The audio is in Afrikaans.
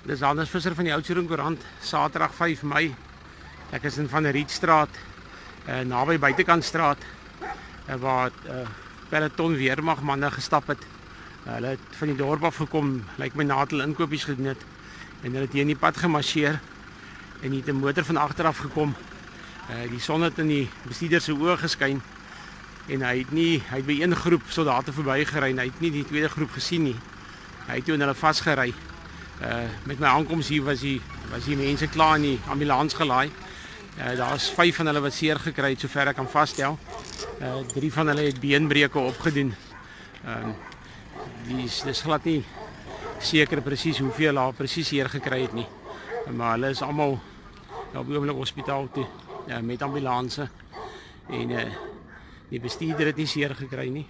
Dis Anders Visser van die Oudtshoorn Koerant, Saterdag 5 Mei. Ek is in Van der Rietstraat, naby Buitekantstraat, waar peloton weermagmanne gestap het. Hulle het van die dorp af gekom, lyk my na het hulle inkopies gedoen het, en hulle het hier in die pad gemarcheer, en hier het 'n motor van agteraf gekom. Die son het in die bestuurder se oë geskyn, en hy het by een groep soldate verbygery, en hy het nie die tweede groep gesien nie. Hy het toe in hulle vasgery. Met my aankoms hier was die mense klaar in die ambulans gelaai. Daar's 5 van hulle wat seer gekry het, sover ek kan vasstel. 3 van hulle het beenbreuke opgedoen. Dis glad nie seker presies hoeveel hulle presies seer gekry het nie. Maar hulle is almal op die oomblik hospitaal toe met ambulanse. En die bestuurder het nie seer gekry nie.